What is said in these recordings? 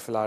FLR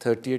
30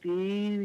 3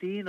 3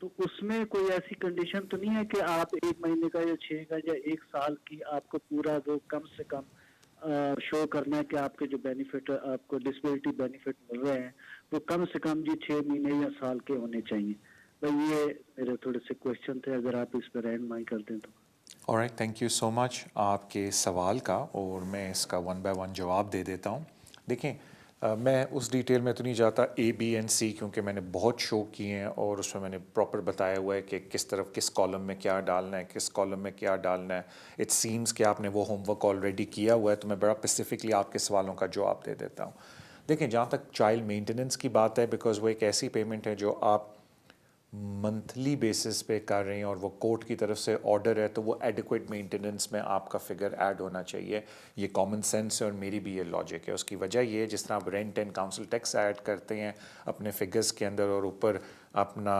تو اس میں کوئی ایسی کنڈیشن تو نہیں ہے کہ آپ 1 مہینے کا یا 6 کا یا 1 سال کی آپ کو پورا وہ کم سے کم شو کرنا ہے کہ آپ کے جو بینیفٹ آپ کو ڈسبلٹی بینیفٹ مل رہے ہیں وہ کم سے کم جی 6 مہینے یا سال کے ہونے چاہیے. بھائی یہ میرے تھوڑے سے کوشچن تھے, اگر آپ اس پہ رہنمائی کر دیں تو. alright, thank you so much آپ کے سوال کا, اور میں اس کا 1 بائی 1 جواب دے دیتا ہوں. دیکھیں میں اس ڈیٹیل میں تو نہیں جاتا اے بی اینڈ سی, کیونکہ میں نے بہت شو کیے ہیں اور اس میں نے پراپر بتایا ہوا ہے کہ کس طرف کس کالم میں کیا ڈالنا ہے, کس کالم میں کیا ڈالنا ہے. اٹ سیمز کہ آپ نے وہ ہوم ورک آلریڈی کیا ہوا ہے, تو میں بڑا اسپیسیفکلی آپ کے سوالوں کا جواب دے دیتا ہوں. دیکھیں جہاں تک چائلڈ مینٹیننس کی بات ہے, بیکاز وہ ایک ایسی پیمنٹ ہے جو آپ منتھلی بیسس پہ کر رہے ہیں اور وہ کورٹ کی طرف سے آرڈر ہے, تو وہ ایڈیکویٹ مینٹیننس میں آپ کا فگر ایڈ ہونا چاہیے. یہ کامن سینس ہے اور میری بھی یہ لاجک ہے. اس کی وجہ یہ ہے جس طرح آپ rent and council tax add کرتے ہیں اپنے فگرز کے اندر, اور اوپر اپنا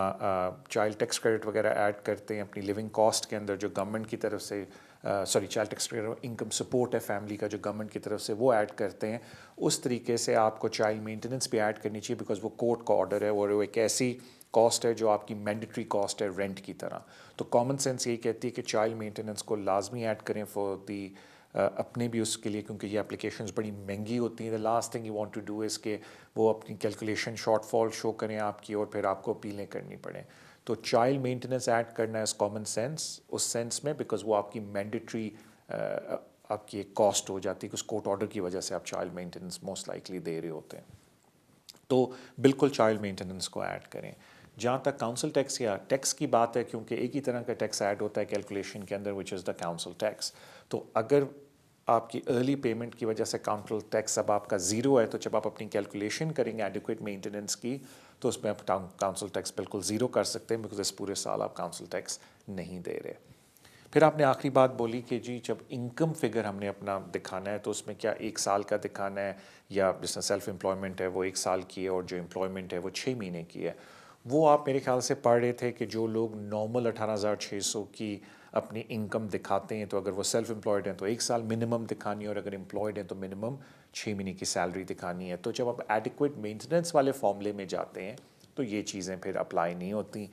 چائلڈ ٹیکس کریڈٹ وغیرہ ایڈ کرتے ہیں اپنی لیونگ کاسٹ کے اندر جو گورنمنٹ کی طرف سے child tax credit income support ہے فیملی کا جو گورنمنٹ کی طرف سے وہ ایڈ کرتے ہیں, اس طریقے سے آپ کو چائلڈ مینٹیننس بھی ایڈ کرنی چاہیے, بیکاز وہ کورٹ کا آرڈر ہے اور وہ ایک ایسی کاسٹ ہے جو آپ کی مینڈیٹری کاسٹ ہے رینٹ کی طرح. تو کامن سینس یہی کہتی ہے کہ چائلڈ مینٹیننس کو لازمی ایڈ کریں فار دی اپنے بھی اس کے لیے, کیونکہ یہ اپلیکیشنز بڑی مہنگی ہوتی ہیں. The last thing you want to do is کہ وہ اپنی کیلکولیشن شارٹ فال شو کریں آپ کی اور پھر آپ کو اپیلیں کرنی پڑیں. تو چائلڈ مینٹیننس ایڈ کرنا ہے کامن سینس اس سینس میں, بیکاز وہ آپ کی مینڈیٹری آپ کی ایک کاسٹ ہو جاتی ہے کہ اس کورٹ آرڈر کی وجہ سے آپ چائلڈ مینٹیننس موسٹ لائکلی دے رہے ہوتے ہیں. تو بالکل چائلڈ مینٹیننس کو ایڈ کریں. جہاں تک کاؤنسل ٹیکس یا ٹیکس کی بات ہے, کیونکہ ایک ہی طرح کا ٹیکس ایڈ ہوتا ہے کیلکولیشن کے اندر, وچ از دا کاؤنسل ٹیکس. تو اگر آپ کی ارلی پیمنٹ کی وجہ سے کاؤنسل ٹیکس اب آپ کا 0 ہے, تو جب آپ اپنی کیلکولیشن کریں گے ایڈیکویٹ مینٹیننس کی, تو اس میں آپ کاؤنسل ٹیکس بالکل 0 کر سکتے ہیں, بیکاز اس پورے سال آپ کاؤنسل ٹیکس نہیں دے رہے. پھر آپ نے آخری بات بولی کہ جی جب انکم فگر ہم نے اپنا دکھانا ہے تو اس میں کیا 1 سال کا دکھانا ہے, یا جس میں سیلف امپلائمنٹ ہے وہ 1 سال کی ہے اور جو امپلائمنٹ ہے وہ 6 مہینے کی ہے. وہ آپ میرے خیال سے پڑھ رہے تھے کہ جو لوگ نارمل 18,600 کی اپنی انکم دکھاتے ہیں, تو اگر وہ سیلف امپلائڈ ہیں تو 1 سال منیمم دکھانی ہے, اور اگر امپلائڈ ہیں تو منیمم 6 مہینے کی سیلری دکھانی ہے. تو جب آپ ایڈیکویٹ مینٹیننس والے فارمولے میں جاتے ہیں تو یہ چیزیں پھر اپلائی نہیں ہوتی.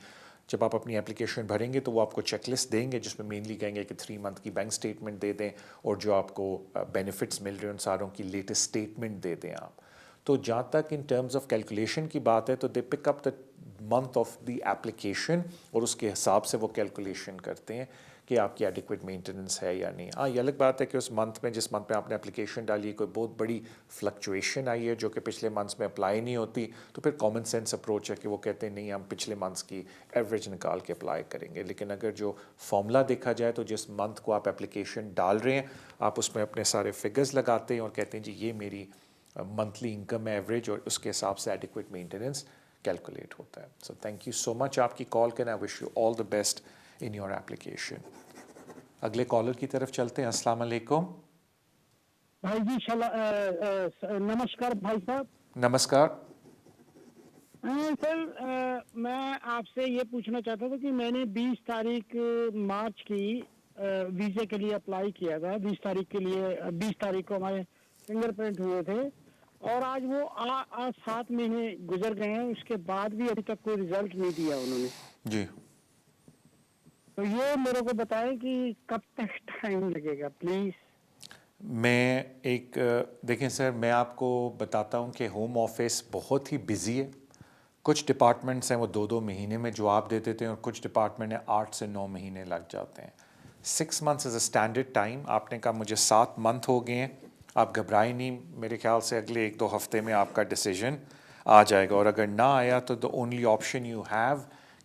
جب آپ اپنی اپلیکیشن بھریں گے تو وہ آپ کو چیک لسٹ دیں گے جس میں مینلی کہیں گے کہ 3 منتھ کی بینک سٹیٹمنٹ دے دیں, اور جو آپ کو بینیفٹس مل رہے ہیں ان ساروں کی لیٹسٹ سٹیٹمنٹ دے دیں آپ. تو جہاں تک ان ٹرمز آف کیلکولیشن کی بات ہے, تو they pick up the month of the application اور اس کے حساب سے وہ کیلکولیشن کرتے ہیں کہ آپ کی ایڈیکویٹ مینٹیننس ہے یا نہیں. ہاں یہ الگ بات ہے کہ اس منتھ میں جس منتھ میں آپ نے اپلیکیشن ڈالی ہے کوئی بہت بڑی فلکچویشن آئی ہے جو کہ پچھلے منتھس میں اپلائی نہیں ہوتی, تو پھر کامن سینس اپروچ ہے کہ وہ کہتے ہیں نہیں ہم پچھلے منتھس کی ایوریج نکال کے اپلائی کریں گے. لیکن اگر جو فارمولا دیکھا جائے تو جس منتھ کو آپ اپلیکیشن ڈال رہے ہیں آپ اس میں اپنے سارے فگرز لگاتے ہیں اور کہتے ہیں جی یہ میری منتھلی انکم ہے ایوریج, اور اس کے حساب سے ایڈیکویٹ مینٹیننس کیلکولیٹ ہوتا ہے. سو تھینک یو سو مچ آپ کی کال کے, I wish you all the best in your application. اگلے کالر کی طرف چلتے ہیں. السلام علیکم. بھائی جی نمسکار بھائی صاحب. نمسکار. سر میں آپ سے یہ پوچھنا چاہتا تھا کہ میں نے 20 تاریخ مارچ کی ویزے کے لیے اپلائی کیا تھا. 20 تاریخ کے لیے 20 تاریخ کو ہمارے فنگر پرنٹ ہوئے تھے, اور آج وہ 7 مہینے گزر گئے ہیں, اس کے بعد بھی ابھی تک کوئی رزلٹ نہیں دیا انہوں نے. جی تو یہ میرے کو بتائیں کہ کب تک ٹائم لگے گا پلیز. میں ایک دیکھیں سر, میں آپ کو بتاتا ہوں کہ ہوم آفس بہت ہی بزی ہے. کچھ ڈپارٹمنٹس ہیں وہ 2 مہینے میں جواب دے دیتے ہیں, اور کچھ ڈپارٹمنٹ ہیں 8 سے 9 مہینے لگ جاتے ہیں. 6 months is a standard time. آپ نے کہا مجھے 7 منتھ ہو گئے ہیں, آپ گھبرائیں نہیں, میرے خیال سے اگلے 1-2 ہفتے میں آپ کا ڈیسیجن آ جائے گا. اور اگر نہ آیا تو the only option you have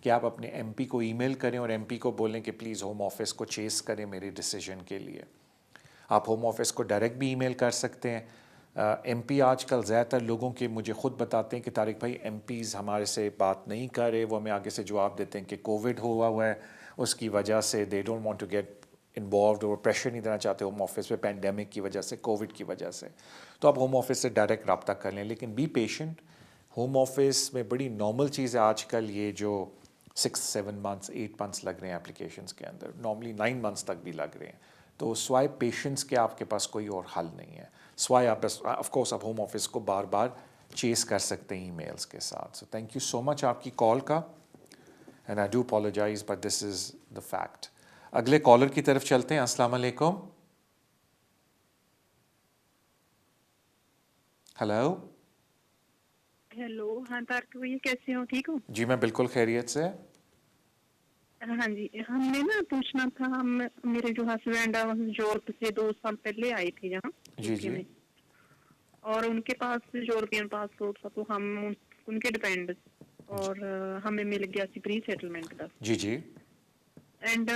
کہ آپ اپنے ایم پی کو ای میل کریں اور ایم پی کو بولیں کہ پلیز ہوم آفس کو چیز کریں میرے ڈیسیجن کے لیے. آپ ہوم آفس کو ڈائریکٹ بھی ای میل کر سکتے ہیں. ایم پی آج کل زیادہ تر لوگوں کے مجھے خود بتاتے ہیں کہ طارق بھائی ایم پیز ہمارے سے بات نہیں کر رہے, وہ ہمیں آگے سے جواب دیتے ہیں کہ کووڈ ہوا ہے, اس کی وجہ سے they don't want to get involved, اور پریشر نہیں دینا چاہتے ہوم آفس پہ پینڈیمک کی وجہ سے, کووڈ کی وجہ سے. تو آپ ہوم آفس سے ڈائریکٹ رابطہ کر لیں, لیکن بی پیشنٹ. ہوم آفس میں بڑی نارمل چیز ہے آج کل یہ جو 6-7 منتھس 8 منتھس لگ رہے ہیں اپلیکیشنس کے اندر, نارملی 9 منتھس تک بھی لگ رہے ہیں. تو سوائے پیشنس کے آپ کے پاس کوئی اور حل نہیں ہے. سوائے آپ بس آف کورس آپ ہوم آفس کو بار بار چیز کر سکتے ہیں ای میلز کے ساتھ. سو تھینک یو سو مچ آپ کی کال کا. and I do apologize, but this is the fact. اگلے کالر کی طرف چلتے ہیں. السلام علیکم. ہیلو. ہیلو. ہاں طارق بھائی کیسے ہو؟ ٹھیک ہو؟ جی میں بالکل خیریت سے. ہاں جی ہم نے نا پوچھنا تھا، ہم میرے جو ہسبینڈ یورپ سے 2 سال پہلے آئے تھے یہاں جی جی میں، اور ان کے پاس یورپین پاسپورٹ تھا، تو ہم ان کے ڈیپینڈ، اور ہمیں مل گیا سی پری سیٹلمنٹ کا. جی جی. اینڈ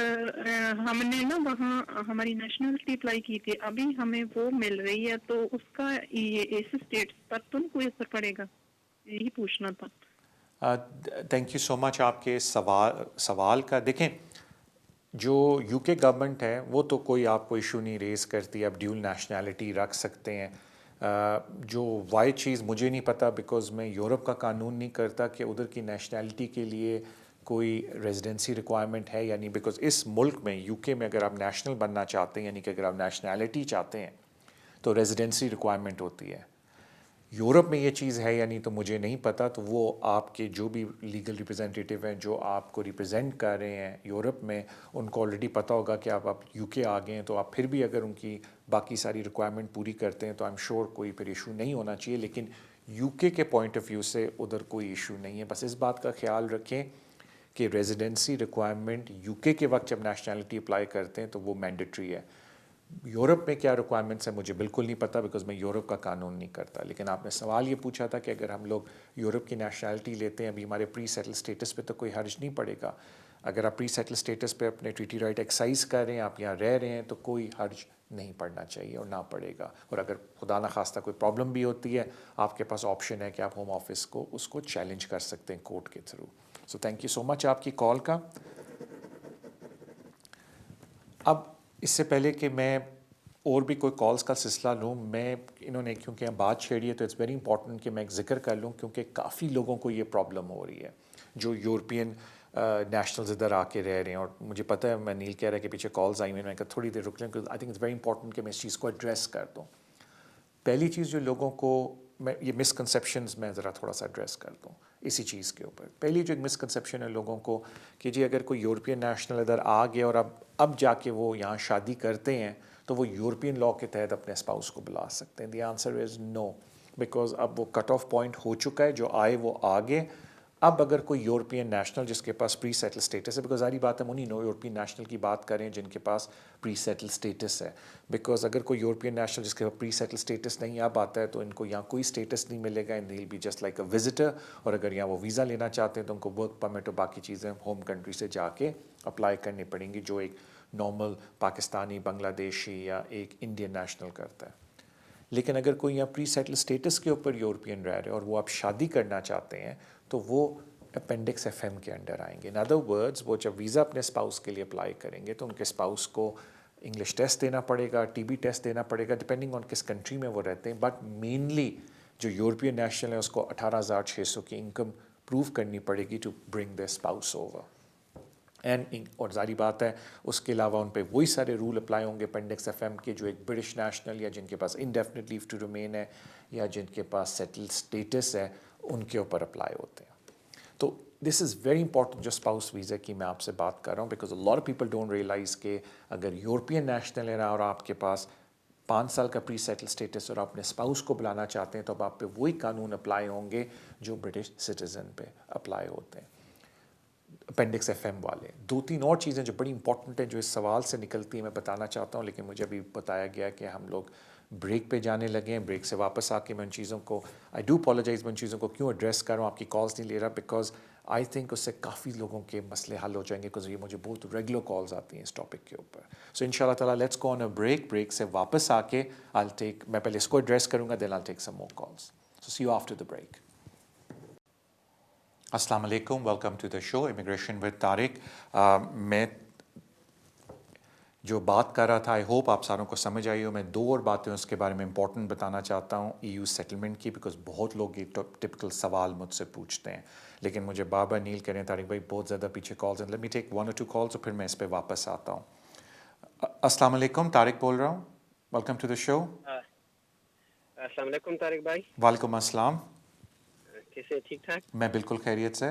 ہم نے نا وہاں ہماری نیشنلٹی اپلائی کی تھی، ابھی ہمیں وہ مل رہی ہے، تو اس کا یہ اس اسٹیٹس پر تو کوئی اثر پڑے گا؟ یہی پوچھنا تھا. تھینک یو سو مچ آپ کے سوال کا. دیکھیں جو یو کے گورنمنٹ ہے وہ تو کوئی آپ کو ایشو نہیں ریز کرتی، آپ ڈیول نیشنلٹی رکھ سکتے ہیں. جو وائی چیز مجھے نہیں پتہ، بیکاز میں یورپ کا قانون نہیں کرتا کہ ادھر کی نیشنلٹی کے لیے کوئی ریزیڈنسی ریکوائرمنٹ ہے یا نہیں. بیکاز اس ملک میں یو کے میں اگر آپ نیشنل بننا چاہتے ہیں، یعنی کہ اگر آپ نیشنلٹی چاہتے ہیں تو ریزیڈنسی ریکوائرمنٹ ہوتی ہے. یورپ میں یہ چیز ہے یا نہیں تو مجھے نہیں پتہ. تو وہ آپ کے جو بھی لیگل ریپرزینٹیٹیو ہیں جو آپ کو ریپرزینٹ کر رہے ہیں یورپ میں، ان کو آلریڈی پتہ ہوگا کہ آپ یو کے آ گئے ہیں، تو آپ پھر بھی اگر ان کی باقی ساری ریکوائرمنٹ پوری کرتے ہیں تو آئی ایم شیور کوئی پھر ایشو نہیں ہونا چاہیے. لیکن یو کے پوائنٹ آف ویو سے ادھر کوئی ایشو نہیں ہے. بس اس بات کا خیال رکھیں کہ ریزیڈنسی ریکوائرمنٹ یو کے وقت جب نیشنلٹی اپلائی کرتے ہیں تو وہ مینڈیٹری ہے. یورپ میں کیا ریکوائرمنٹس ہیں مجھے بالکل نہیں پتہ، بیکاز میں یورپ کا قانون نہیں کرتا. لیکن آپ نے سوال یہ پوچھا تھا کہ اگر ہم لوگ یورپ کی نیشنلٹی لیتے ہیں ابھی ہمارے پری سیٹل اسٹیٹس پہ تو کوئی حرج نہیں پڑے گا. اگر آپ پری سیٹل اسٹیٹس پہ اپنے ٹریٹی رائٹ ایکسرسائز کر رہے ہیں، آپ یہاں رہ رہے ہیں، تو کوئی حرج نہیں پڑنا چاہیے اور نہ پڑے گا. اور اگر خدا نخواستہ کوئی پرابلم بھی ہوتی ہے، آپ کے پاس آپشن ہے کہ آپ ہوم آفس کو اس کو چیلنج کر سکتے ہیں کورٹ کے through. So thank you so much آپ کی کال کا. اب اس سے پہلے کہ میں اور بھی کوئی کالز کا سلسلہ لوں، میں انہوں نے کیونکہ بات چھیڑی ہے تو اٹس ویری امپورٹنٹ کہ میں ایک ذکر کر لوں، کیونکہ کافی لوگوں کو یہ پرابلم ہو رہی ہے جو یورپین نیشنلز ادھر آ کے رہ رہے ہیں. اور مجھے پتہ ہے میں نیل کہہ رہا ہے کہ پیچھے کالز آئی ہوئی ہیں، میں کہا تھوڑی دیر رک لیں، کیونکہ I think it's very important کہ میں اس چیز کو ایڈریس کر دوں. پہلی چیز جو لوگوں کو میں یہ مسکنسیپشنز میں ذرا تھوڑا سا ایڈریس کر دوں اسی چیز کے اوپر. پہلی جو ایک مسکنسیپشن ہے لوگوں کو کہ جی اگر کوئی یورپین نیشنل ادھر آ گیا اور اب جا کے وہ یہاں شادی کرتے ہیں تو وہ یورپین لاء کے تحت اپنے اسپاؤس کو بلا سکتے ہیں. The answer is know, because اب وہ کٹ آف پوائنٹ ہو چکا ہے، جو آئے وہ آگے. اب اگر کوئی یورپین نیشنل جس کے پاس پری سیٹل اسٹیٹس ہے، بیکاز ساری بات ہم انہیں یورپین نیشنل کی بات کریں جن کے پاس پری سیٹل اسٹیٹس ہے. بیکاز اگر کوئی یورپین نیشنل جس کے پاس پری سیٹل اسٹیٹس نہیں اب آتا ہے تو ان کو یہاں کوئی اسٹیٹس نہیں ملے گا، and they will be just like a visitor. اور اگر یہاں وہ ویزا لینا چاہتے ہیں تو ان کو ورک پرمٹ اور باقی چیزیں ہوم کنٹری سے جا کے اپلائی کرنی پڑیں گی، جو ایک نارمل پاکستانی، بنگلہ دیشی یا ایک انڈین نیشنل کرتا ہے. لیکن اگر کوئی یہاں پری سیٹل اسٹیٹس کے اوپر یورپین رہ رہے اور وہ آپ شادی کرنا چاہتے ہیں تو وہ اپینڈکس ایف ایم کے انڈر آئیں گے. ان ادر ورڈز وہ جب ویزا اپنے اسپاؤس کے لیے اپلائی کریں گے تو ان کے اسپاؤس کو انگلش ٹیسٹ دینا پڑے گا، ٹی بی ٹیسٹ دینا پڑے گا، ڈپینڈنگ آن کس کنٹری میں وہ رہتے ہیں. بٹ مینلی جو یورپین نیشنل ہے اس کو 18,600 کی انکم پروو کرنی پڑے گی to bring the spouse over. اور ظاہری بات ہے اس کے علاوہ ان پہ وہی سارے رول اپلائی ہوں گے اپینڈکس ایف ایم کے جو ایک برٹش نیشنل یا جن کے پاس انڈیفینٹ لیو ٹو ریمین ہے یا جن کے پاس سیٹل اسٹیٹس ہے ان کے اوپر اپلائی ہوتے ہیں. تو دس از ویری امپورٹنٹ جو اسپاؤس ویزا کی میں آپ سے بات کر رہا ہوں، because lot of people don't realise کہ اگر یورپین نیشنل ہے اور آپ کے پاس 5 سال کا پری سیٹل اسٹیٹس اور آپ اپنے اسپاؤس کو بلانا چاہتے ہیں تو اب آپ پہ وہی قانون اپلائی ہوں گے جو برٹش سٹیزن پہ اپلائی ہوتے ہیں اپینڈکس ایف ایم والے. 2-3 اور چیزیں جو بڑی امپورٹنٹ ہیں جو اس سوال سے نکلتی ہیں میں بتانا چاہتا ہوں، لیکن مجھے ابھی بتایا گیا کہ ہم لوگ بریک پہ جانے لگے ہیں. بریک سے واپس آ کے میں ان چیزوں کو آئی ڈو اپالوجائز، میں ان چیزوں کو کیوں ایڈریس کر رہا ہوں، آپ کی کالز نہیں لے رہا، بیکاز آئی تھنک اس سے کافی لوگوں کے مسئلے حل ہو جائیں گے، بیکاز یہ مجھے بہت ریگولر کالز آتی ہیں اس ٹاپک کے اوپر. سو ان شاء اللہ تعالیٰ let's go on a break. Break سے واپس آ کے میں پہلے اس کو ایڈریس کروں گا، then I take some more calls. So see you after the break. السلام علیکم، welcome to the show immigration with Tariq. میں جو بات کر رہا تھا آئی ہوپ آپ ساروں کو سمجھ آئی ہو. میں 2 اور باتیں اس کے بارے میں امپورٹنٹ بتانا چاہتا ہوں ای یو سیٹلمنٹ کی، بیکاز بہت لوگ یہ ٹپکل سوال مجھ سے پوچھتے ہیں، لیکن مجھے بار بار نیل کریں طارق بھائی بہت زیادہ پیچھے کالز ہیں. Let me take 1 or 2 calls اور پھر میں اس پہ واپس آتا ہوں. السلام علیکم، طارق بول رہا ہوں، ویلکم ٹو دا شو. السلام علیکم طارق بھائی. وعلیکم السلام. کیسے؟ ٹھیک ٹھاک. میں بالکل خیریت سے.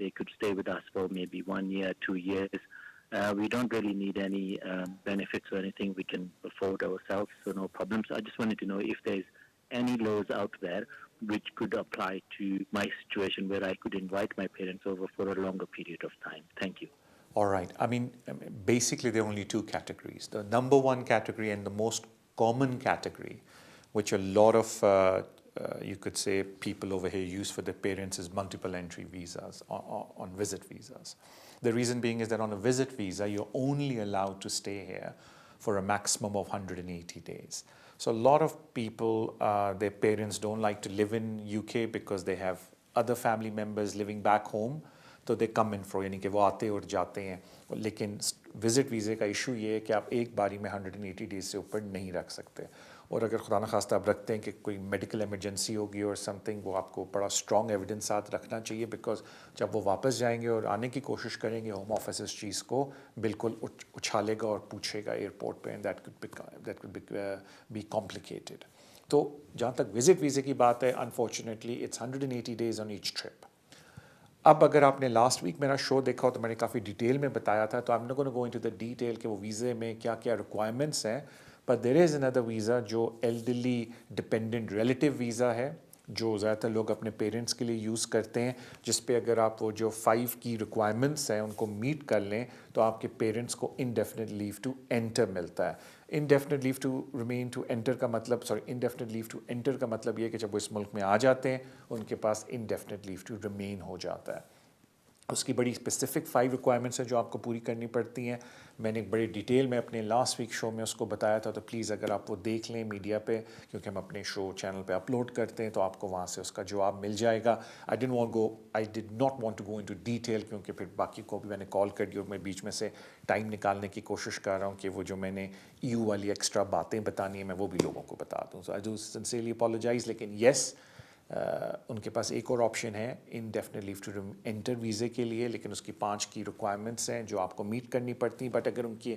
They could stay with us for maybe 1 year, 2 years. We don't really need any benefits or anything. We can afford ourselves, so no problems. I just wanted to know if there's any laws out there which could apply to my situation where I could invite my parents over for a longer period of time. Thank you. All right. I mean, basically, there are only two categories. The number one category and the most common category, which a lot of, you could say, people over here use for their parents, is multiple entry visas on visit visas. The reason being is that on a visit visa, you're only allowed to stay here for a maximum of 180 days. So a lot of people, their parents don't like to live in UK because they have other family members living back home. تو دے کم ان فرو، یعنی کہ وہ آتے اور جاتے ہیں. لیکن وزٹ ویزے کا ایشو یہ ہے کہ آپ ایک باری میں 180 ڈیز سے اوپر نہیں رکھ سکتے، اور اگر خدا نخواستہ آپ رکھتے ہیں کہ کوئی میڈیکل ایمرجنسی ہوگی اور سم تھنگ، وہ آپ کو بڑا اسٹرانگ ایویڈنس ساتھ رکھنا چاہیے، بیکاز جب وہ واپس جائیں گے اور آنے کی کوشش کریں گے، ہوم آفس اس چیز کو بالکل اچھالے گا اور پوچھے گا ایئرپورٹ پہ، دیٹ could be complicated. تو جہاں تک وزٹ ویزے کی بات ہے، unfortunately it's 180 days on each trip. اب اگر آپ نے لاسٹ ویک میرا شو دیکھا ہو تو میں نے کافی ڈیٹیل میں بتایا تھا، تو I'm not going to go into the detail کہ وہ ویزے میں کیا کیا ریکوائرمنٹس ہیں. But there is another visa جو elderly dependent relative visa ہے، جو زیادہ تر لوگ اپنے پیرنٹس کے لیے یوز کرتے ہیں، جس پہ اگر آپ وہ جو 5 کی ریکوائرمنٹس ہیں ان کو میٹ کر لیں تو آپ کے پیرنٹس کو انڈیفینٹ لیو ٹو انٹر ملتا ہے. Indefinite leave to remain to enter کا مطلب انڈیفینٹ لیو ٹو انٹر کا مطلب یہ ہے کہ جب وہ اس ملک میں آ جاتے ہیں ان کے پاس انڈیفینٹ لیو ٹو ریمین ہو جاتا ہے. اس کی بڑی اسپیسیفک 5 ریکوائرمنٹس ہیں جو آپ کو پوری کرنی پڑتی ہیں. میں نے بڑی ڈیٹیل میں اپنے لاسٹ ویک شو میں اس کو بتایا تھا، تو پلیز اگر آپ وہ دیکھ لیں میڈیا پہ، کیونکہ ہم اپنے شو چینل پہ اپلوڈ کرتے ہیں، تو آپ کو وہاں سے اس کا جواب مل جائے گا. I did not want to go into detail, کیونکہ پھر باقی کو بھی میں نے کال کر دی اور میں بیچ میں سے ٹائم نکالنے کی کوشش کر رہا ہوں کہ وہ جو میں نے EU والی ایکسٹرا باتیں بتانی ہیں میں وہ بھی لوگوں کو بتا دوں. سو آئی ڈو سنسیئرلی اپالوجائز. لیکن یس، ان کے پاس ایک اور آپشن ہے انڈیفینٹ لیو ٹو انٹر ویزے کے لیے، لیکن اس کی 5 کی ریکوائرمنٹس ہیں جو آپ کو میٹ کرنی پڑتی ہیں. بٹ اگر ان کی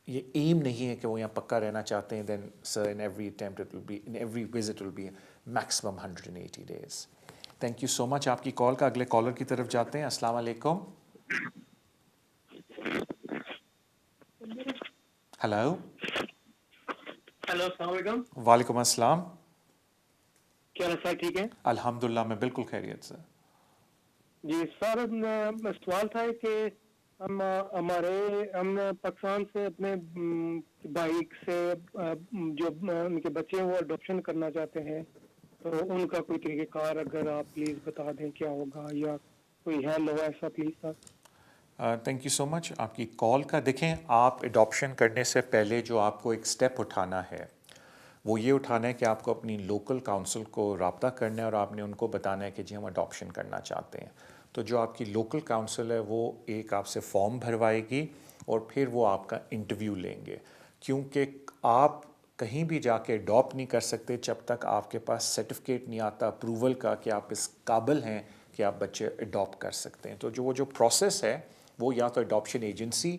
یہ ایم نہیں ہے کہ وہ یہاں پکا رہنا چاہتے ہیں، then sir in every attempt it will be, in every visit will be maximum 180 days. Thank you so much آپ کی کال کا. اگلے کالر کی طرف جاتے ہیں. السلام علیکم. ہلو. ہلو، السلام علیکم. وعلیکم السلام. کیا سر ٹھیک ہے؟ الحمدللہ میں بالکل خیریت سے. جی سر، سوال تھا کہ ہم پاکستان سے اپنے بھائی سے جو ان کے بچے ہیں وہ اڈاپشن کرنا چاہتے ہیں، تو ان کا کوئی طریقہ کار اگر آپ پلیز بتا دیں کیا ہوگا، یا کوئی ہے لو ایسا please sir. Thank you so much آپ کی کال کا. دیکھیں، آپ اڈاپشن کرنے سے پہلے جو آپ کو ایک سٹیپ اٹھانا ہے وہ یہ اٹھانا ہے کہ آپ کو اپنی لوکل کاؤنسل کو رابطہ کرنا ہے اور آپ نے ان کو بتانا ہے کہ جی ہم اڈاپشن کرنا چاہتے ہیں. تو جو آپ کی لوکل کاؤنسل ہے وہ ایک آپ سے فارم بھروائے گی اور پھر وہ آپ کا انٹرویو لیں گے، کیونکہ آپ کہیں بھی جا کے اڈاپٹ نہیں کر سکتے جب تک آپ کے پاس سرٹیفکیٹ نہیں آتا اپروول کا کہ آپ اس قابل ہیں کہ آپ بچے اڈاپٹ کر سکتے ہیں. تو جو پروسیس ہے وہ یا تو اڈاپشن ایجنسی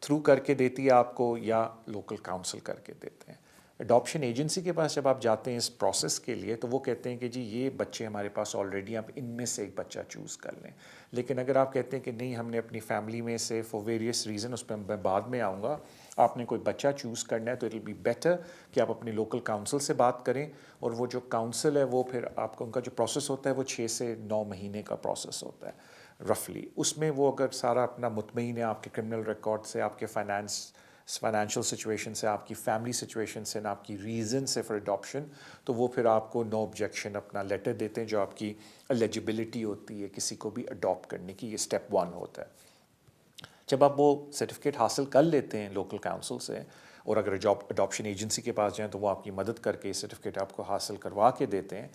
تھرو کر کے دیتی ہے آپ کو، یا لوکل کاؤنسل کر کے دیتے ہیں. اڈاپشن ایجنسی کے پاس جب آپ جاتے ہیں اس پروسیس کے لیے تو وہ کہتے ہیں کہ جی یہ بچے ہمارے پاس آلریڈی، آپ ان میں سے ایک بچہ چوز کر لیں. لیکن اگر آپ کہتے ہیں کہ نہیں، ہم نے اپنی فیملی میں سے فار ویریس ریزن، اس پہ میں بعد میں آؤں گا، آپ نے کوئی بچہ چوز کرنا ہے، تو اٹ ول بی بیٹر کہ آپ اپنی لوکل کاؤنسل سے بات کریں. اور وہ جو کاؤنسل ہے وہ پھر آپ کو، ان کا جو پروسیس ہوتا ہے وہ 6 سے 9 مہینے کا پروسیس ہوتا ہے رفلی. اس میں وہ اگر سارا اپنا مطمئن ہے آپ کے کرمنل ریکارڈ سے، آپ کے فائنینشیل سچویشن سے، آپ کی فیملی سچویشن سے، آپ کی ریزن سے فار اڈاپشن، تو وہ پھر آپ کو نو آبجیکشن اپنا لیٹر دیتے ہیں جو آپ کی ایلیجبلٹی ہوتی ہے کسی کو بھی اڈاپٹ کرنے کی. یہ اسٹیپ 1 ہوتا ہے. جب آپ وہ سرٹیفکیٹ حاصل کر لیتے ہیں لوکل کاؤنسل سے، اور اگر اڈاپشن ایجنسی کے پاس جائیں تو وہ آپ کی مدد کر کے سرٹیفکیٹ آپ کو حاصل کروا کے دیتے ہیں،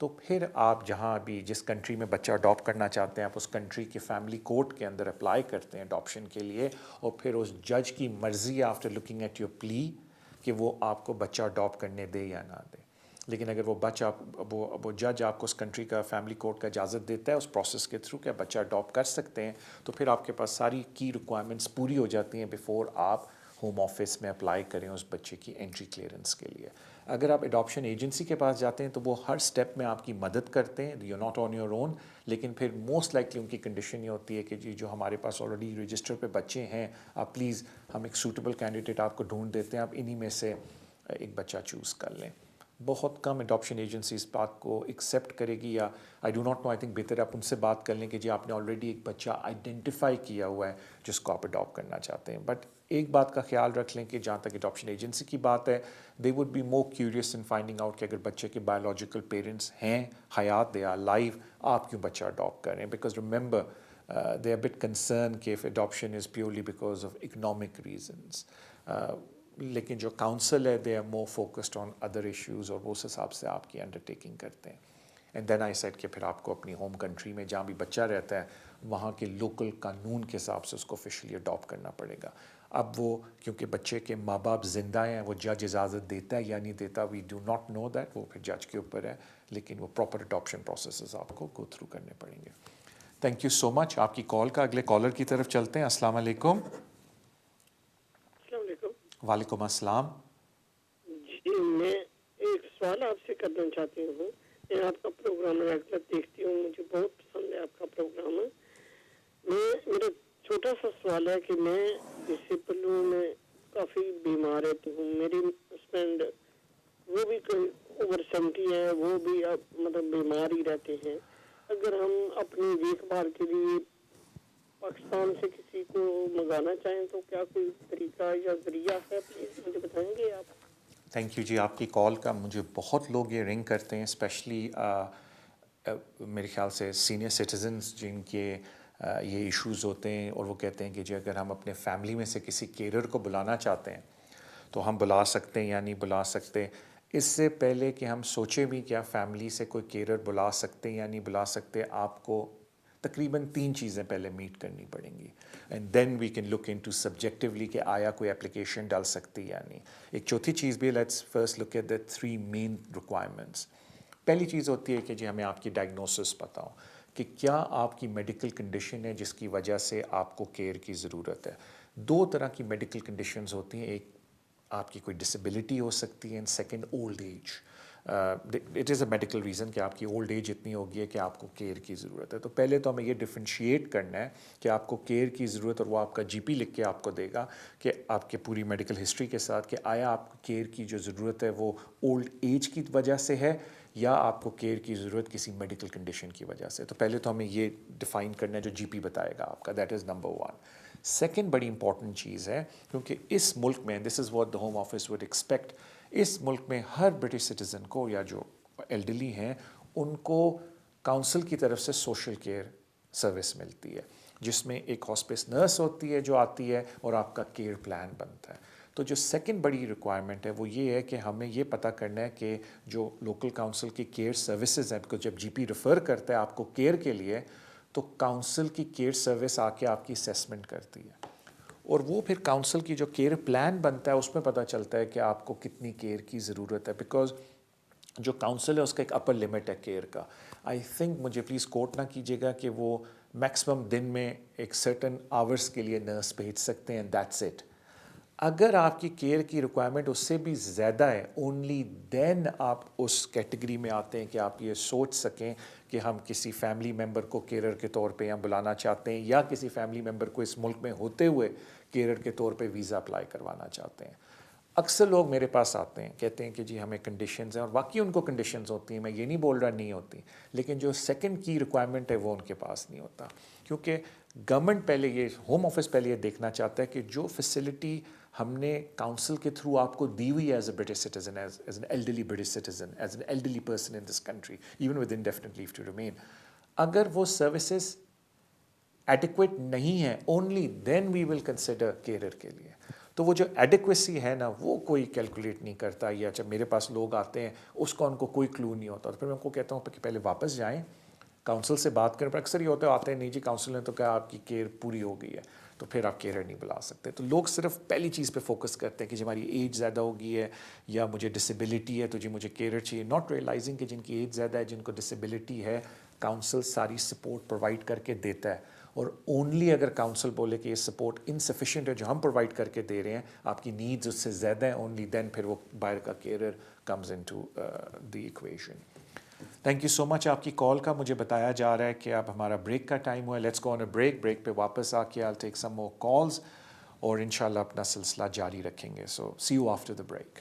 تو پھر آپ جہاں بھی جس کنٹری میں بچہ اڈاپٹ کرنا چاہتے ہیں آپ اس کنٹری کے فیملی کورٹ کے اندر اپلائی کرتے ہیں اڈاپشن کے لیے. اور پھر اس جج کی مرضی آفٹر لکنگ ایٹ یور پلی کہ وہ آپ کو بچہ اڈاپٹ کرنے دے یا نہ دے. لیکن اگر وہ جج آپ کو اس کنٹری کا فیملی کورٹ کا اجازت دیتا ہے اس پروسیس کے تھرو کہ آپ بچہ اڈاپٹ کر سکتے ہیں، تو پھر آپ کے پاس ساری کی ریکوائرمنٹس پوری ہو جاتی ہیں بیفور آپ ہوم آفس میں اپلائی کریں اس بچے کی انٹری کلیئرنس کے لیے. اگر آپ اڈاپشن ایجنسی کے پاس جاتے ہیں تو وہ ہر سٹیپ میں آپ کی مدد کرتے ہیں، you not on your own. لیکن پھر موسٹ لائکلی ان کی کنڈیشن یہ ہوتی ہے کہ جی جو ہمارے پاس آلریڈی رجسٹر پہ بچے ہیں، آپ پلیز ہم ایک سوٹیبل کینڈیڈیٹ آپ کو ڈھونڈ دیتے ہیں، آپ انہی میں سے ایک بچہ چوز کر لیں. بہت کم اڈاپشن ایجنسی اس بات کو ایکسیپٹ کرے گی, یا I do not know, I think بہتر آپ ان سے بات کر لیں کہ جی آپ نے آلریڈی ایک بچہ آئیڈینٹیفائی کیا ہوا ہے جس کو آپ اڈاپٹ کرنا چاہتے ہیں. بٹ ایک بات کا خیال رکھ لیں کہ جہاں تک اڈاپشن ایجنسی کی بات ہے, they would be more curious in finding out کہ اگر بچے کے بایولوجیکل پیرنٹس ہیں حیات, دے آر لائیو, آپ کیوں بچہ اڈاپٹ کر رہے ہیں. Because remember they are a bit concerned کہ if adoption is purely because of economic reasons. لیکن جو کاؤنسل ہے they are more focused on other issues, اور وہ اس حساب سے آپ کی انڈرٹیکنگ کرتے ہیں. اینڈ دین آئی سیڈ کہ پھر آپ کو اپنی ہوم کنٹری میں جہاں بھی بچہ رہتا ہے وہاں کے لوکل قانون کے حساب سے اس کو آفیشلی اڈاپٹ کرنا پڑے گا. اب وہ کیونکہ بچے کے ماں باپ زندہ ہیں, وہ جج اجازت دیتا ہے یا نہیں دیتا, we do not know that, وہ پھر جج کے اوپر ہے, لیکن وہ پراپر اڈاپشن پروسیسز آپ کو گو تھرو کرنے پڑیں گے. تھینک یو سو مچ آپ کی کال کا. اگلے کالر کی طرف چلتے ہیں. السلام علیکم. السلام علیکم. وعلیکم السلام. جی میں ایک سوال آپ سے کرنا چاہتی ہوں. میں آپ کا پروگرام ریگولر دیکھتی ہوں, مجھے بہت پسند ہے آپ کا پروگرام. میرا چھوٹا سا سوال ہے کہ میں ڈسیبل ہوں, میں کافی بیمار رہتی ہوں. میری ہسبینڈ وہ بھی اوور 70 ہے, وہ بھی مطلب بیمار ہی رہتے ہیں. اگر ہم اپنی دیکھ بھال کے لیے پاکستان سے کسی کو منگانا چاہیں تو کیا کوئی طریقہ یا ذریعہ ہے, پلیز مجھے بتائیں گے آپ. تھینک یو جی آپ کی کال کا. مجھے بہت لوگ یہ رنگ کرتے ہیں, اسپیشلی میرے خیال سے سینئر سٹیزنز جن کے یہ ایشوز ہوتے ہیں, اور وہ کہتے ہیں کہ جی اگر ہم اپنے فیملی میں سے کسی کیئرر کو بلانا چاہتے ہیں تو ہم بلا سکتے ہیں یا نہیں بلا سکتے. اس سے پہلے کہ ہم سوچیں بھی کیا فیملی سے کوئی کیئرر بلا سکتے ہیں یا نہیں بلا سکتے, آپ کو تقریباً 3 چیزیں پہلے میٹ کرنی پڑیں گی. And then we can look into subjectively کہ آیا کوئی اپلیکیشن ڈال سکتی یا نہیں. ایک چوتھی چیز بھی, let's first look at the 3 main requirements. پہلی چیز ہوتی ہے کہ جی ہمیں آپ کی ڈائگنوسس پتہ ہو کہ کیا آپ کی میڈیکل کنڈیشن ہے جس کی وجہ سے آپ کو کیئر کی ضرورت ہے. 2 طرح کی میڈیکل کنڈیشنز ہوتی ہیں, ایک آپ کی کوئی ڈسیبلٹی ہو سکتی ہے, and second old age. It is a medical reason کہ آپ کی اولڈ ایج اتنی ہوگی ہے کہ آپ کو کیئر کی ضرورت ہے. تو پہلے تو ہمیں یہ ڈفرینشیٹ کرنا ہے کہ آپ کو کیئر کی ضرورت, اور وہ آپ کا جی پی لکھ کے آپ کو دے گا کہ آپ کے پوری میڈیکل ہسٹری کے ساتھ کہ آیا آپ کو کیئر کی جو ضرورت ہے وہ اولڈ ایج کی وجہ سے ہے یا آپ کو کیئر کی ضرورت کسی میڈیکل کنڈیشن کی وجہ سے. تو پہلے تو ہمیں یہ ڈیفائن کرنا ہے جو جی پی بتائے گا آپ کا. That is number 1. سیکنڈ بڑی امپورٹنٹ چیز ہے, کیونکہ اس ملک میں, this is what the home office would expect, اس ملک میں ہر برٹش سٹیزن کو یا جو ایلڈرلی ہیں ان کو کاؤنسل کی طرف سے سوشل کیئر سروس ملتی ہے, جس میں ایک ہاسپس نرس ہوتی ہے جو آتی ہے اور آپ کا کیئر پلان بنتا ہے. تو جو سیکنڈ بڑی ریکوائرمنٹ ہے وہ یہ ہے کہ ہمیں یہ پتہ کرنا ہے کہ جو لوکل کاؤنسل کی کیئر سروسز ہیں, because جب جی پی ریفر کرتا ہے آپ کو کیئر کے لیے تو کاؤنسل کی کیئر سروس آ کے آپ کی اسیسمنٹ کرتی ہے, اور وہ پھر کاؤنسل کی جو کیئر پلان بنتا ہے اس میں پتہ چلتا ہے کہ آپ کو کتنی کیئر کی ضرورت ہے. بیکاز جو کاؤنسل ہے اس کا ایک اپر لمٹ ہے کیئر کا. آئی تھنک, مجھے پلیز کوٹ نہ کیجیے گا, کہ وہ میکسیمم دن میں ایک سرٹن آورس کے لیے نرس بھیج سکتے ہیں, دیٹس اٹ. اگر آپ کی کیئر کی ریکوائرمنٹ اس سے بھی زیادہ ہے, اونلی دین آپ اس کیٹیگری میں آتے ہیں کہ آپ یہ سوچ سکیں کہ ہم کسی فیملی ممبر کو کیئرر کے طور پہ یہاں بلانا چاہتے ہیں, یا کسی فیملی ممبر کو اس ملک میں ہوتے ہوئے کیئرر کے طور پہ ویزا اپلائی کروانا چاہتے ہیں. اکثر لوگ میرے پاس آتے ہیں, کہتے ہیں کہ جی ہمیں کنڈیشنز ہیں, اور واقعی ان کو کنڈیشنز ہوتی ہیں, میں یہ نہیں بول رہا نہیں ہوتی, لیکن جو سیکنڈ کی ریکوائرمنٹ ہے وہ ان کے پاس نہیں ہوتا. کیونکہ گورنمنٹ پہلے یہ, ہوم آفس پہلے یہ دیکھنا چاہتا ہے کہ جو فیسلٹی ہم نے کاؤنسل کے تھرو آپ کو دی ہوئی ہے as a British citizen, as an elderly British citizen, as an elderly person in this country, even with indefinite leave to remain, اگر وہ سروسز ایڈیکویٹ نہیں ہیں, only then we will consider کیئرر کے لیے. تو وہ جو ایڈیکویسی ہے نا, وہ کوئی کیلکولیٹ نہیں کرتا, یا جب میرے پاس لوگ آتے ہیں اس کا ان کو کوئی کلو نہیں ہوتا. تو پھر میں ان کو کہتا ہوں کہ پہلے واپس جائیں, کاؤنسل سے بات کریں. پر اکثر یہ ہوتا ہے آتے ہیں نہیں جی کاؤنسل نے تو کہا آپ کی کیئر پوری ہو گئی ہے, تو پھر آپ کیئرر نہیں بلا سکتے. تو لوگ صرف پہلی چیز پہ فوکس کرتے ہیں کہ جی ہماری ایج زیادہ ہو گئی ہے یا مجھے ڈسیبلٹی ہے تو جی مجھے کیئرر چاہیے, ناٹ ریئلائزنگ کہ جن کی ایج زیادہ ہے, جن کو ڈسیبلٹی ہے, کاؤنسل ساری سپورٹ پرووائڈ کر کے دیتا ہے. اور اونلی اگر کاؤنسل بولے کہ یہ سپورٹ انسفیشینٹ ہے جو ہم پرووائڈ کر کے دے رہے ہیں, آپ کی نیڈز اس سے زیادہ ہیں, اونلی دین پھر وہ باہر کا carer comes in to the equation. Thank you so much آپ کی کال کا. مجھے بتایا جا رہا ہے کہ اب ہمارا بریک کا ٹائم ہوا ہے. Let's go on a break. Break پہ واپس آ کے I'll take some more calls اور انشاءاللہ اپنا سلسلہ جاری رکھیں گے. So see you after the break.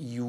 EU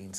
3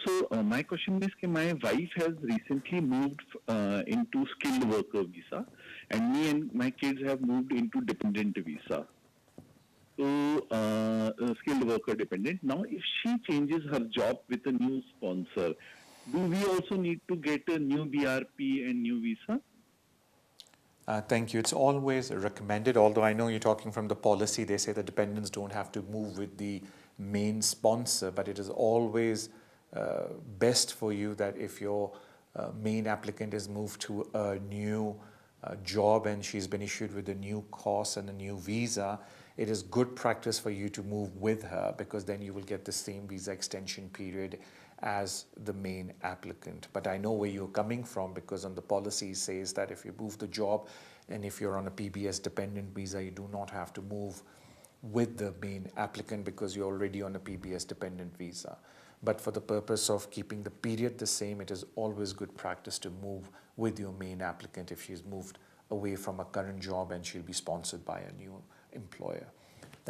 So my question is that my wife has recently moved into skilled worker visa, and me and my kids have moved into dependent visa. So skilled worker dependent. Now, if she changes her job with a new sponsor, do we also need to get a new BRP and new visa? Thank you. It's always recommended, although I know you're talking from the policy, they say the dependents don't have to move with the main sponsor, but it is always best for you that if your main applicant is moved to a new job and she's been issued with a new course and a new visa, it is good practice for you to move with her, because then you will get the same visa extension period as the main applicant. But I know where you're coming from, because on the policy says that if you move the job and if you're on a PBS dependent visa, you do not have to move with the main applicant because you're already on a PBS dependent visa. But for the purpose of keeping the period the same, it is always good practice to move with your main applicant if she's moved away from a current job and she'll be sponsored by a new employer.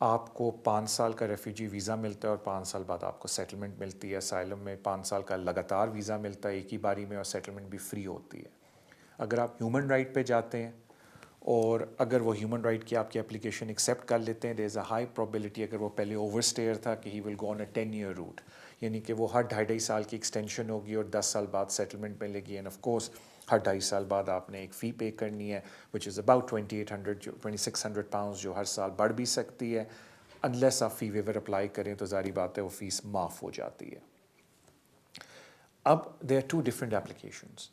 آپ کو 5 سال کا refugee visa ملتا ہے اور 5 سال بعد آپ کو سیٹلمنٹ ملتی ہے. اسائلم میں 5 سال کا لگاتار ویزا ملتا ہے ایک ہی باری میں، اور سیٹلمنٹ بھی فری ہوتی ہے. اگر آپ ہیومن رائٹ پہ جاتے ہیں اور اگر وہ ہیومن رائٹ کی آپ کی اپلیکیشن ایکسیپٹ کر لیتے ہیں، دیر از اے ہائی پرابیلٹی اگر وہ پہلے اوور اسٹیئر تھا کہ ہی ول گو آن اے 10 ایئر روٹ، یعنی کہ وہ ہر 2.5 سال کی ایکسٹینشن ہوگی اور 10 سال بعد سیٹلمنٹ ملے گی. اینڈ آف کورس ہر 2.5 سال بعد آپ نے ایک فی پے کرنی ہے وچ از اباؤٹ 2600 پاؤنڈز، جو ہر سال بڑھ بھی سکتی ہے. انلیس آپ فی ویور اپلائی کریں تو ظاہری بات ہے وہ فیس معاف ہو جاتی ہے. اب دیر آر 2 ڈفرینٹ ایپلیکیشنز.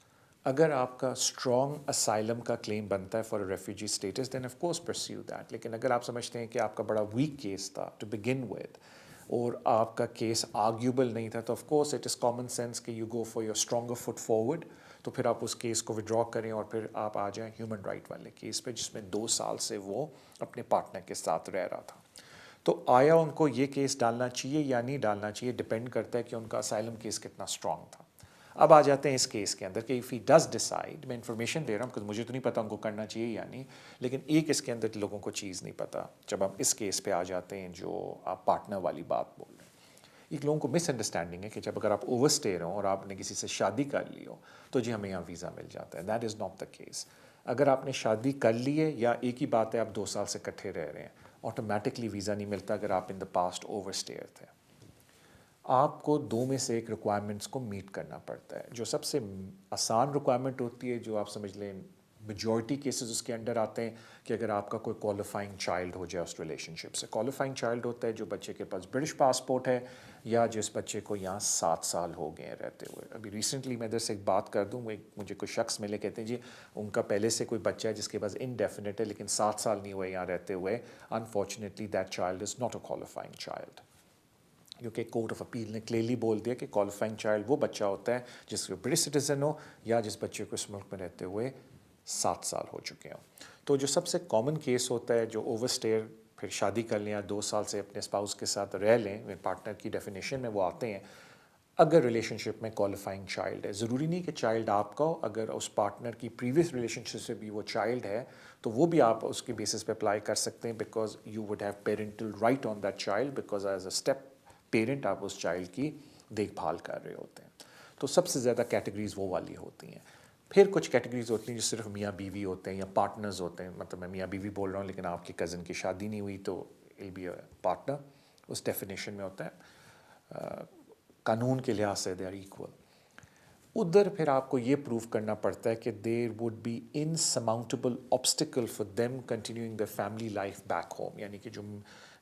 اگر آپ کا اسٹرانگ اسائلم کا کلیم بنتا ہے for a refugee status then of course perceive that. لیکن اگر آپ سمجھتے ہیں کہ آپ کا بڑا ویک کیس تھا ٹو بگن ود اور آپ کا کیس آرگیوبل نہیں تھا، تو of course it is common sense کہ you go for your stronger foot forward. تو پھر آپ اس کیس کو ودرا کریں اور پھر آپ آ جائیں ہیومن رائٹ والے کیس پہ جس میں 2 سال سے وہ اپنے پارٹنر کے ساتھ رہ رہا تھا. تو آیا ان کو یہ کیس ڈالنا چاہیے یا نہیں ڈالنا چاہیے، ڈپینڈ کرتا ہے کہ ان کا اسائلم کیس کتنا اسٹرانگ تھا. اب آ جاتے ہیں اس کیس کے اندر کہ اف ہی ڈز ڈیسائڈ، میں انفارمیشن دے رہا ہوں کہ مجھے تو نہیں پتا ان کو کرنا چاہیے یا نہیں، لیکن ایک اس کے اندر لوگوں کو چیز نہیں پتا جب ہم اس کیس پہ آ جاتے ہیں جو آپ پارٹنر والی بات بول رہے ہیں. ایک لوگوں کو مس انڈرسٹینڈنگ ہے کہ جب اگر آپ اوور اسٹیئر ہوں اور آپ نے کسی سے شادی کر لی ہو تو جی ہمیں یہاں ویزا مل جاتا ہے. That is not the case. اگر آپ نے شادی کر لی ہے یا ایک ہی بات ہے آپ 2 سال سے اکٹھے رہ رہے ہیں، آٹومیٹکلی ویزا نہیں ملتا اگر آپ ان دا پاسٹ اوور اسٹیئر تھے. آپ کو 2 میں سے ایک ریکوائرمنٹس کو میٹ کرنا پڑتا ہے. جو سب سے آسان ریکوائرمنٹ ہوتی ہے، جو آپ سمجھ لیں میجورٹی کیسز اس کے انڈر آتے ہیں، کہ اگر آپ کا کوئی کوالیفائنگ چائلڈ ہو جائے اس ریلیشن شپ سے. کوالیفائنگ چائلڈ ہوتا ہے جو بچے کے پاس برٹش پاسپورٹ ہے یا جس بچے کو یہاں 7 سال ہو گئے ہیں رہتے ہوئے. ابھی ریسنٹلی میں ادھر سے ایک بات کر دوں، مجھے کوئی شخص ملے کہتے ہیں جی ان کا پہلے سے کوئی بچہ ہے جس کے پاس انڈیفینٹ ہے لیکن 7 سال نہیں ہوئے یہاں رہتے ہوئے. Unfortunately that child is not a qualifying child, کیونکہ کورٹ آف اپیل نے کلیئرلی بول دیا کہ کوالیفائنگ چائلڈ وہ بچہ ہوتا ہے جس کو برٹش سٹیزن ہو یا جس بچے کو اس ملک میں رہتے ہوئے 7 سال ہو چکے ہوں. تو جو سب سے کامن کیس ہوتا ہے جو اوور اسٹیئر پھر شادی کر لیں یا 2 سال سے اپنے اسپاؤس کے ساتھ رہ لیں، پارٹنر کی ڈیفینیشن میں وہ آتے ہیں اگر ریلیشن شپ میں کوالیفائنگ چائلڈ ہے. ضروری نہیں کہ چائلڈ آپ کا ہو، اگر اس پارٹنر کی پریویس ریلیشن شپ سے بھی وہ چائلڈ ہے تو وہ بھی آپ اس کے بیسس پہ اپلائی کر سکتے ہیں، because you would have parental right on that child, because as a step parent آپ اس چائلڈ کی دیکھ بھال کر رہے ہوتے ہیں. تو سب سے زیادہ کیٹیگریز وہ والی ہوتی ہیں. پھر کچھ کیٹیگریز ہوتی ہیں جو صرف میاں بیوی ہوتے ہیں یا پارٹنرز ہوتے ہیں. مطلب میں میاں بیوی بول رہا ہوں لیکن آپ کی کزن کی شادی نہیں ہوئی تو ول بی اے پارٹنر، اس ڈیفینیشن میں ہوتا ہے. قانون کے لحاظ سے دے آر ایکول. ادھر پھر آپ کو یہ پروف کرنا پڑتا ہے کہ there would be insurmountable obstacle for them continuing the family life back home. یعنی کہ جو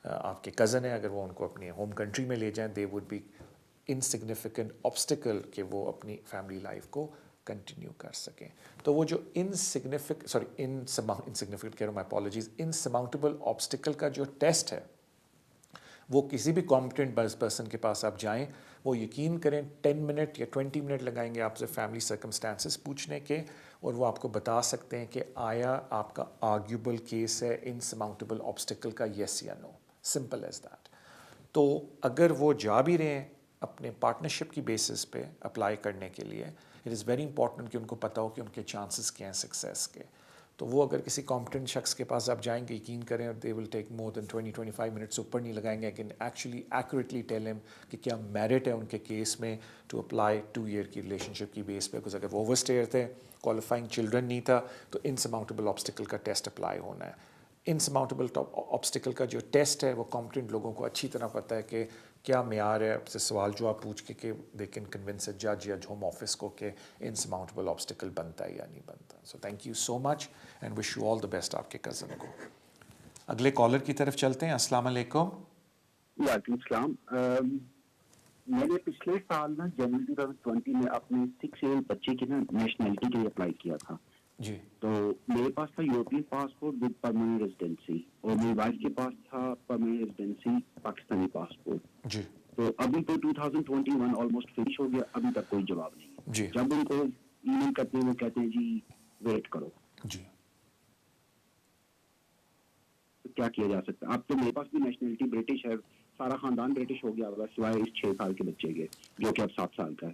آپ کے کزن ہیں اگر وہ ان کو اپنی ہوم کنٹری میں لے جائیں، they would be insignificant obstacle کہ وہ اپنی فیملی لائف کو کنٹینیو کر سکیں. تو وہ جو انسگنیفیکنٹ کہہ رہا ہوں، مائی اپالوجیز، انسرماؤنٹیبل آبسٹیکل کا جو ٹیسٹ ہے وہ کسی بھی کمپیٹنٹ پرسن کے پاس آپ جائیں، وہ یقین کریں 10 منٹ یا 20 منٹ لگائیں گے آپ سے فیملی سرکمسٹانسز پوچھنے کے، اور وہ آپ کو بتا سکتے ہیں کہ آیا آپ کا آرگیوبل کیس ہے انسرماؤنٹیبل آبسٹیکل کا، یس یا نو. Simple as that. تو اگر وہ جا بھی رہے ہیں اپنے پارٹنرشپ کی بیسس پہ اپلائی کرنے کے لیے، اٹ از ویری امپورٹنٹ کہ ان کو پتہ ہو کہ ان کے چانسز کیا ہیں سکسیس کے. تو وہ اگر کسی کمپٹنٹ شخص کے پاس آپ جائیں گے، یقین کریں دے ول ٹیک مور دین 20-25 منٹس اوپر نہیں لگائیں گے، لیکن ایکچولی ایکوریٹلی ٹیل ہم کہ کیا میرٹ ہے ان کے کیس میں ٹو اپلائی 2 ایئر کی ریلیشن شپ کی بیس پہ. بکاز اگر وہ اوور اسٹیئر تھے، کوالیفائنگ چلڈرن نہیں تھا، تو انسرماؤنٹیبل آبسٹیکل کا ٹیسٹ اپلائی ہونا ہے. انسرماؤنٹیبل آبسٹیکل کا جو ٹیسٹ ہے وہ کمپٹنٹ لوگوں کو اچھی طرح پتہ ہے کہ کیا معیار ہے. آپ سے سوال جواب پوچھ کے کہ دے کین کنونس اے جج یا ہوم آفس کو کہ انسرماؤنٹیبل آبسٹیکل بنتا ہے یا نہیں بنتا. سو thank you so much and wish you all the best آپ کے کزن کو. اگلے کالر کی طرف چلتے ہیں. السلام علیکم. وعلیکم السلام. میں نے پچھلے سال نا جنوری 2020 میں اپنے 6 ایئر بچے کی نا نیشنلٹی کے لیے اپلائی کیا تھا جی. تو میرے پاس تھا European passport with permanent residency اور میری وائف کے پاس تھا پرماننٹ ریزیڈنسی پاکستانی پاسپورٹ. جی. تو ابھی تو 2021 آلموسٹ فنش ہو گیا، ابھی تک کوئی جواب نہیں ہے. جی. جب ان کو ای میل کرتے ہیں وہ کہتے ہیں جی ویٹ کرو. جی. تو کیا کیا جا سکتا ہے؟ اب تو میرے پاس بھی نیشنلٹی برٹش ہے، سارا خاندان برٹش ہو گیا سوائے اس 6 سال کے بچے کے جو کہ اب 7 سال کا ہے.